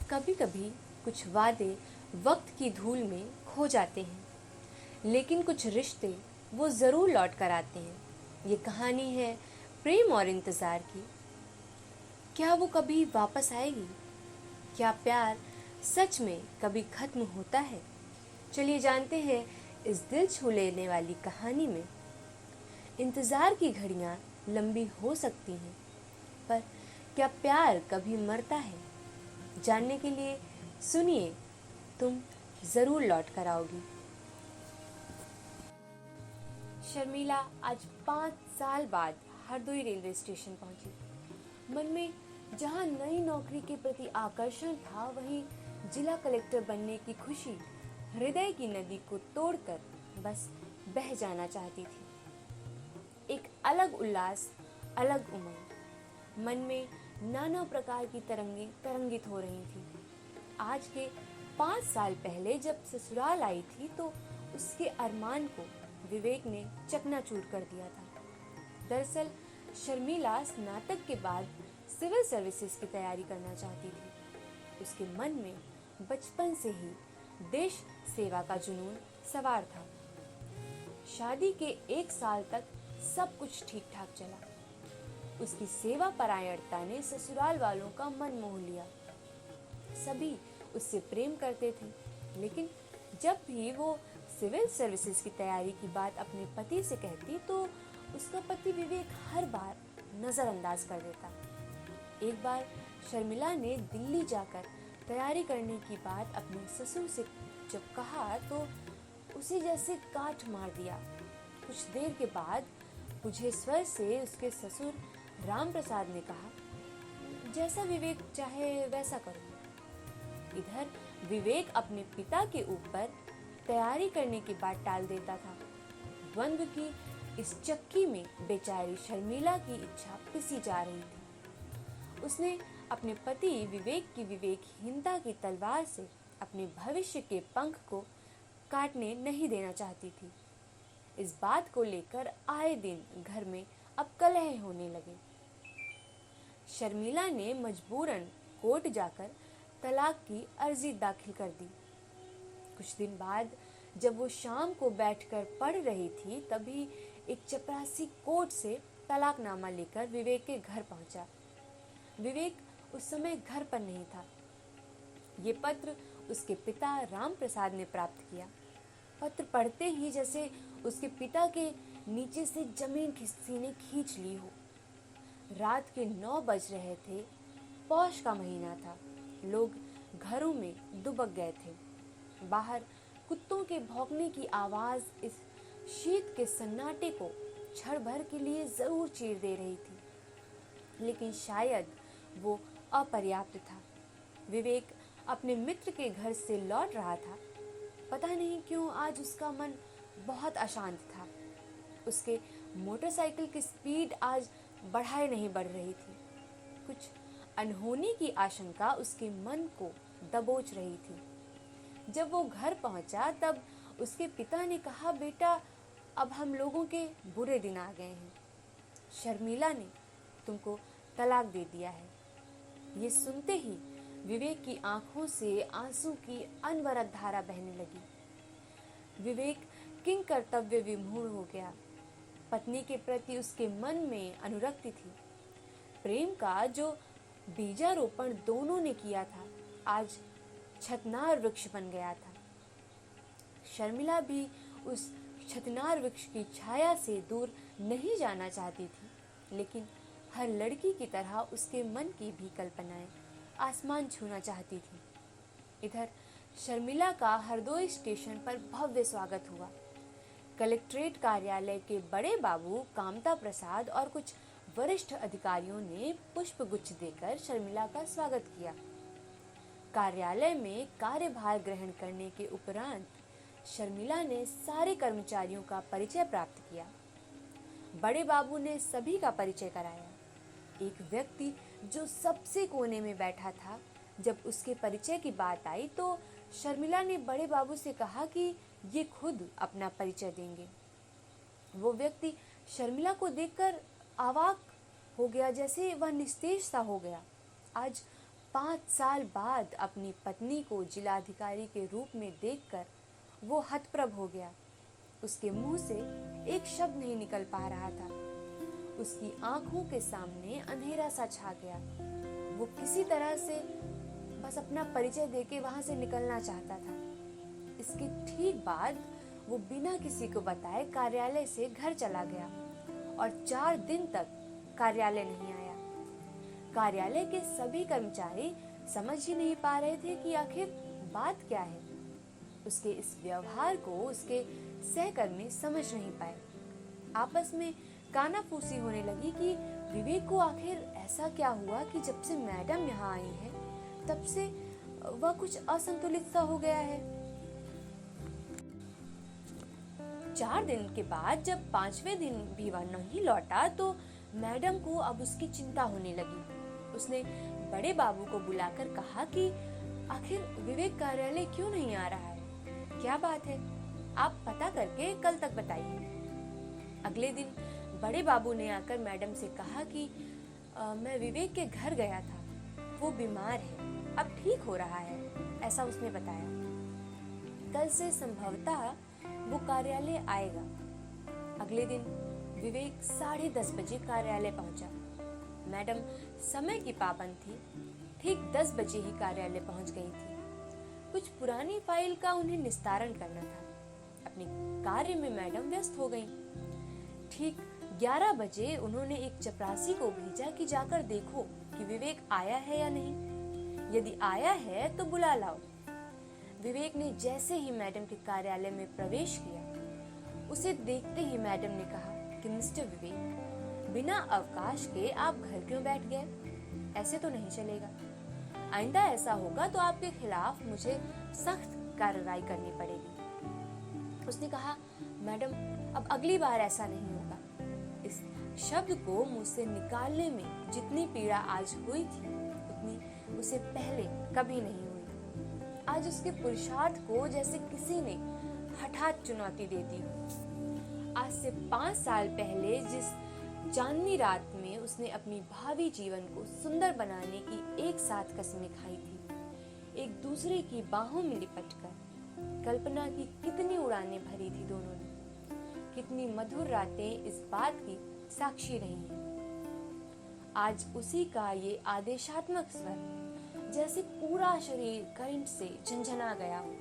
कभी कभी कुछ वादे वक्त की धूल में खो जाते हैं, लेकिन कुछ रिश्ते वो ज़रूर लौट कर आते हैं। ये कहानी है प्रेम और इंतज़ार की। क्या वो कभी वापस आएगी? क्या प्यार सच में कभी खत्म होता है? चलिए जानते हैं इस दिल छू लेने वाली कहानी में। इंतज़ार की घड़ियाँ लंबी हो सकती हैं, पर क्या प्यार कभी मरता है? जानने के लिए सुनिए, तुम ज़रूर लौट कर आओगी। शर्मिला आज 5 साल बाद हरदोई रेलवे स्टेशन पहुंची। मन में जहां नई नौकरी के प्रति आकर्षण था, वहीं जिला कलेक्टर बनने की खुशी हृदय की नदी को तोड़कर बस बह जाना चाहती थी। एक अलग उल्लास, अलग उमंग मन में नाना प्रकार की तरंगें तरंगित हो रही थी। आज के 5 साल पहले जब ससुराल आई थी तो उसके अरमान को विवेक ने चकनाचूर कर दिया था। दरअसल शर्मिला स्नातक के बाद सिविल सर्विसेज की तैयारी करना चाहती थी। उसके मन में बचपन से ही देश सेवा का जुनून सवार था। शादी के 1 साल तक सब कुछ ठीक ठाक चला। उसकी सेवा परायणता ने ससुराल वालों का मन मोह लिया। सभी उससे प्रेम करते थे, लेकिन जब भी वो सिविल सर्विसेज की तैयारी की बात अपने पति से कहती तो उसका पति विवेक हर बार नज़रअंदाज कर देता। एक बार शर्मिला ने दिल्ली जाकर तैयारी करने की बात अपने ससुर से जब कहा तो उसे जैसे काट मार दिया। कुछ देर के बाद बुझे स्वर से उसके ससुर राम प्रसाद ने कहा, जैसा विवेक चाहे वैसा करो। इधर विवेक अपने पिता के ऊपर तैयारी करने की बात टाल देता था। द्वंद्व की इस चक्की में बेचारी शर्मिला की इच्छा पिसी जा रही थी। उसने अपने पति विवेक की विवेकहीनता की तलवार से अपने भविष्य के पंख को काटने नहीं देना चाहती थी। इस बात को लेकर आए दिन घर में अब कलह होने लगे। शर्मिला ने मजबूरन कोर्ट जाकर तलाक की अर्जी दाखिल कर दी। कुछ दिन बाद जब वो शाम को बैठकर पढ़ रही थी, तभी एक चपरासी कोर्ट से तलाकनामा लेकर विवेक के घर पहुंचा। विवेक उस समय घर पर नहीं था। ये पत्र उसके पिता राम प्रसाद ने प्राप्त किया। पत्र पढ़ते ही जैसे उसके पिता के नीचे से जमीन किसी ने खींच ली हो। रात के 9 बज रहे थे। पौष का महीना था। लोग घरों में दुबक गए थे। बाहर कुत्तों के भौंकने की आवाज इस शीत के सन्नाटे को क्षण भर के लिए जरूर चीर दे रही थी, लेकिन शायद वो अपर्याप्त था। विवेक अपने मित्र के घर से लौट रहा था। पता नहीं क्यों आज उसका मन बहुत अशांत था। उसके मोटरसाइकिल की स्पीड आज बढ़ाए नहीं बढ़ रही थी। कुछ अनहोनी की आशंका उसके मन को दबोच रही थी। जब वो घर पहुंचा तब उसके पिता ने कहा, बेटा अब हम लोगों के बुरे दिन आ गए हैं। शर्मिला ने तुमको तलाक दे दिया है। ये सुनते ही विवेक की आंखों से आंसू की अनवरत धारा बहने लगी। विवेक किंग कर्तव्य विमूढ़ हो गया। पत्नी के प्रति उसके मन में अनुरक्ति थी। प्रेम का जो बीजारोपण दोनों ने किया था, आज छतनार वृक्ष बन गया था। शर्मिला भी उस छतनार वृक्ष की छाया से दूर नहीं जाना चाहती थी, लेकिन हर लड़की की तरह उसके मन की भी कल्पनाएं आसमान छूना चाहती थी। इधर शर्मिला का हरदोई स्टेशन पर भव्य स्वागत हुआ। कलेक्ट्रेट कार्यालय के बड़े बाबू कामता प्रसाद और कुछ वरिष्ठ अधिकारियों ने पुष्पगुच्छ देकर शर्मिला का स्वागत किया। कार्यालय में कार्यभार ग्रहण करने के उपरांत शर्मिला ने सारे कर्मचारियों का परिचय प्राप्त किया। बड़े बाबू ने सभी का परिचय कराया। एक व्यक्ति जो सबसे कोने में बैठा था, जब उसके परिचय की बात आई तो शर्मिला ने बड़े बाबू से कहा कि ये खुद अपना परिचय देंगे। वो व्यक्ति शर्मिला को देखकर अवाक हो गया, जैसे वह निस्तेज सा हो गया। आज 5 साल बाद अपनी पत्नी को जिलाधिकारी के रूप में देखकर वो हतप्रभ हो गया। उसके मुंह से एक शब्द नहीं निकल पा रहा था। उसकी आंखों के सामने अंधेरा सा छा गया। वो किसी तरह से बस अपना परिचय देके वहां से निकलना चाहता था। इसके ठीक बाद वो बिना किसी को बताए कार्यालय से घर चला गया और 4 दिन तक कार्यालय नहीं आया। कार्यालय के सभी कर्मचारी समझ ही नहीं पा रहे थे कि आखिर बात क्या है। उसके इस व्यवहार को उसके सहकर्मी समझ नहीं पाए। आपस में कानाफूसी होने लगी कि विवेक को आखिर ऐसा क्या हुआ कि जब से मैडम यहाँ आई है तब से वह कुछ असंतुलित सा हो गया है। 4 दिन के बाद जब 5वें दिन भी वह नहीं लौटा तो मैडम को अब उसकी चिंता होने लगी। उसने बड़े बाबू को बुलाकर कहा कि आखिर विवेक कार्यालय क्यों नहीं आ रहा है, क्या बात है, आप पता करके कल तक बताइए। अगले दिन बड़े बाबू ने आकर मैडम से कहा कि मैं विवेक के घर गया था, वो बीमार है, अब ठीक हो रहा है, ऐसा उसने बताया। कल से संभवतः वो कार्यालय आएगा। अगले दिन विवेक 10:30 बजे कार्यालय पहुंचा। मैडम समय की पाबंद थी, ठीक 10 बजे ही कार्यालय पहुंच गई थी। कुछ पुरानी फाइल का उन्हें निस्तारण करना था। अपने कार्य में मैडम व्यस्त हो गईं। ठीक 11 बजे उन्होंने एक चपरासी को भेजा कि जाकर देखो कि विवेक आया है या नहीं। यदि आया है तो बुला लाओ। विवेक ने जैसे ही मैडम के कार्यालय में प्रवेश किया, उसे देखते ही मैडम ने कहा कि मिस्टर विवेक, बिना अवकाश के आप घर क्यों बैठ गए? ऐसे तो नहीं चलेगा। आइंदा ऐसा होगा तो आपके खिलाफ मुझे सख्त कार्रवाई करनी पड़ेगी। उसने कहा, मैडम अब अगली बार ऐसा नहीं होगा। इस शब्द को मुंह से निकालने में जितनी पीड़ा आज हुई थी उतनी उसे पहले कभी नहीं हुई। आज उसके पुरुषार्थ को जैसे किसी ने हठात चुनौती दे दी। आज से 5 साल पहले जिस चांदनी रात में उसने अपनी भावी जीवन को सुंदर बनाने की एक साथ कस्में खाई थी, एक दूसरे की बाहों में लिपटकर कल्पना की कितनी उड़ानें भरी थी दोनों ने, कितनी मधुर रातें इस बात की साक्षी रही हैं। आज उसी का ये आदेशात्मक स्वर जैसे पूरा शरीर करंट से झंझना गया हो।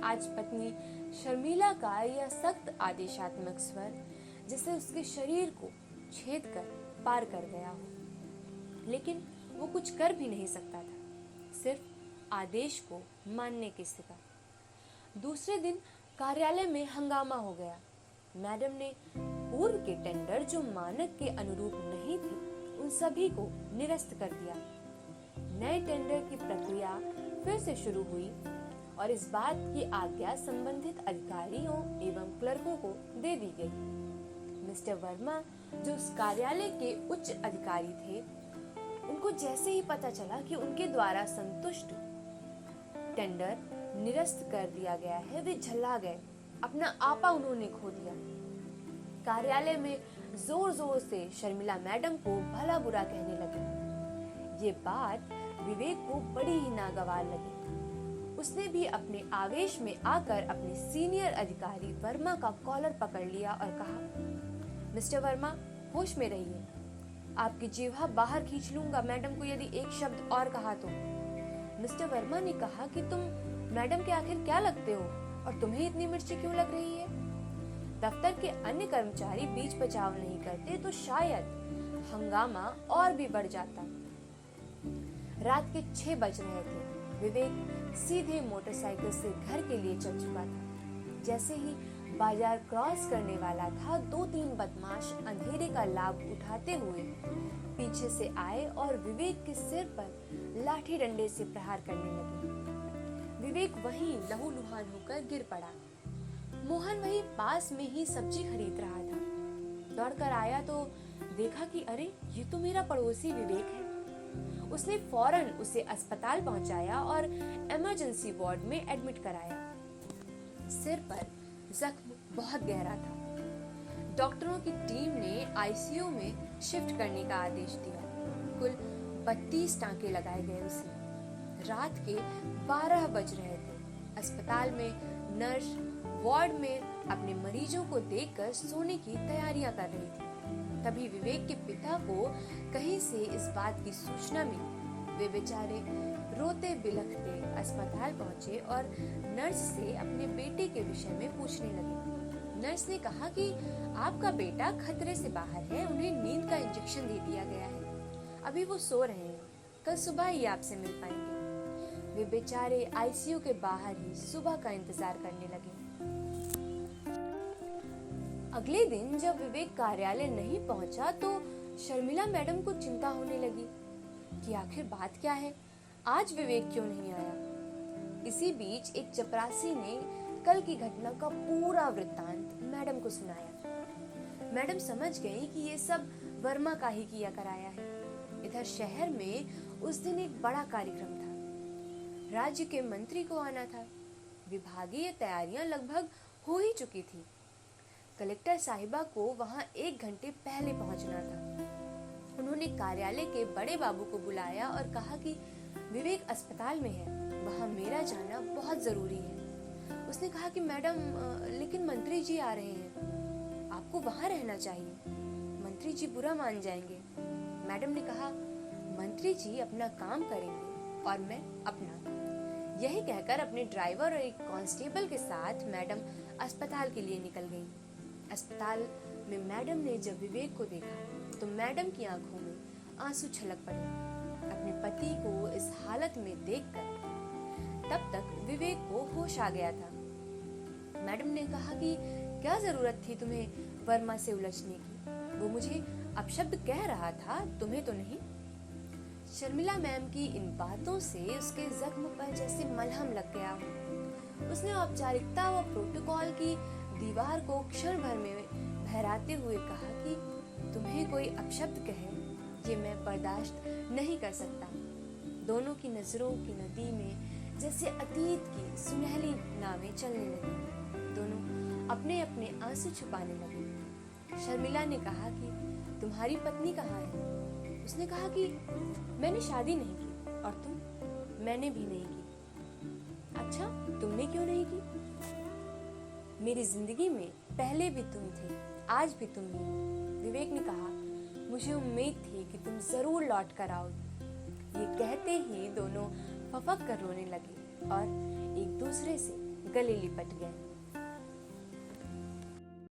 आज पत्नी शर्मिला का यह सख्त आदेशात्मक स्वर जैसे उसके शरीर को छेद कर पार कर गया हो। लेकिन वो कुछ कर भी नहीं सकता था, सिर्फ आदेश को मानने के सिवा। दूसरे दिन कार्यालय में हंगामा हो गया। मैडम ने पूर्व के टेंडर जो मानक के अनुरूप नहीं थे, उन सभी को निरस्त कर दिया। नए टेंडर की प्रक्रिया फिर से शुरू हुई और इस बात की आज्ञा संबंधित अधिकारियों एवं क्लर्कों को दे दी गई। मिस्टर वर्मा जो उस कार्यालय के उच्च अधिकारी थे, उनको जैसे ही पता चला कि उनके द्वारा संतुष्ट टेंडर निरस्त कर दिया गया है, वे झल्ला गए। अपना आपा उन्होंने खो दिया। कार्यालय में जोर जोर से शर्मिला मैडम को भला बुरा कहने लगे। ये बात विवेक को बड़ी ही नागवार लगी। उसने भी अपने आवेश में आकर अपने सीनियर अधिकारी वर्मा का कॉलर पकड़ लिया और कहा, मिस्टर वर्मा, होश में रहिए। आपकी जीवा बाहर खींच लूंगा मैडम को यदि एक शब्द और कहा तो। मिस्टर वर्मा ने कहा कि तुम मैडम के आखिर क्या लगते हो और तुम्हें इतनी मिर्ची क्यों लग रही है? दफ्तर के अन्य कर्मचारी बीच बचाव नहीं करते तो शायद हंगामा और भी बढ़ जाता। रात के 6 बज रहे थे। विवेक सीधे मोटरसाइकिल से घर के लिए चल चुका था। जैसे ही बाजार क्रॉस करने वाला था, 2-3 बदमाश अंधेरे का लाभ उठाते हुए पीछे से आए और विवेक के सिर पर लाठी डंडे से प्रहार करने लगे। विवेक वहीं लहूलुहान होकर गिर पड़ा। मोहन वहीं पास में ही सब्जी खरीद रहा था। दौड़कर आया तो देखा कि अरे, ये तो मेरा पड़ोसी विवेक है। उसने फौरन उसे अस्पताल पहुंचाया और इमरजेंसी वार्ड में एडमिट कराया। सिर पर जख्म बहुत गहरा था। डॉक्टरों की टीम ने आईसीयू में शिफ्ट करने का आदेश दिया। कुल 32 टांके लगाए गए उसे। रात के 12 बज रहे थे। अस्पताल में नर्स वार्ड में अपने मरीजों को देखकर सोने की तैयारियां कर रही थी। तभी विवेक के पिता को कहीं से इस बात की सूचना मिली। वे बेचारे रोते बिलखते अस्पताल पहुंचे और नर्स से अपने बेटे के विषय में पूछने लगे। नर्स ने कहा कि आपका बेटा खतरे से बाहर है, उन्हें नींद का इंजेक्शन दे दिया गया है, अभी वो सो रहे हैं, कल सुबह ही आपसे मिल पाएंगे। वे बेचारे आईसीयू के बाहर ही सुबह का इंतजार करने लगे। अगले दिन जब विवेक कार्यालय नहीं पहुंचा तो शर्मिला मैडम को चिंता होने लगी कि आखिर बात क्या है, आज विवेक क्यों नहीं आया। इसी बीच एक चपरासी ने कल की घटना का पूरा वृत्तांत मैडम को सुनाया। मैडम समझ गई कि ये सब वर्मा का ही किया कराया है। इधर शहर में उस दिन एक बड़ा कार्यक्रम था। राज्य के मंत्री को आना था। विभागीय तैयारियां लगभग हो ही चुकी थी। कलेक्टर साहिबा को वहां 1 घंटे पहले पहुंचना था। उन्होंने कार्यालय के बड़े बाबू को बुलाया और कहा कि विवेक अस्पताल में है, वहां मेरा जाना बहुत जरूरी है। उसने कहा कि मैडम लेकिन मंत्री जी आ रहे हैं, आपको वहां रहना चाहिए, मंत्री जी बुरा मान जाएंगे। मैडम ने कहा मंत्री जी अपना काम करेंगे और मैं अपना। यही कहकर अपने ड्राइवर और एक कांस्टेबल के साथ मैडम अस्पताल के लिए निकल गई। अस्पताल में मैडम ने जब विवेक को देखा तो मैडम की आंखों में आंसू छलक पड़े। अपने पति को इस हालत में देखकर तब तक विवेक को होश आ गया था। मैडम ने कहा कि क्या जरूरत थी तुम्हें वर्मा से उलझने की, वो मुझे अपशब्द कह रहा था, तुम्हें तो नहीं। शर्मिला मैम की इन बातों से उसके जख्म पर जैसे मलहम लग गया। उसने औपचारिकता व प्रोटोकॉल की दीवार को क्षण भर में बहराते हुए कहा कि तुम्हें कोई अपशब्द कहे, ये मैं बर्दाश्त नहीं कर सकता। दोनों की नजरों की नदी में जैसे अतीत की सुनहली नावें चलने लगी। दोनों अपने अपने आंसू छुपाने लगे। शर्मिला ने कहा कि तुम्हारी पत्नी कहाँ है? उसने कहा कि मैंने शादी नहीं की और तुम? मैंने भी नहीं की। अच्छा, तुमने क्यों नहीं की? मेरी जिंदगी में पहले भी तुम थे, आज भी तुम ही। विवेक ने कहा मुझे उम्मीद थी कि तुम जरूर लौट कर आओगे। ये कहते ही दोनों फफक कर रोने लगे और एक दूसरे से गले लिपट गए।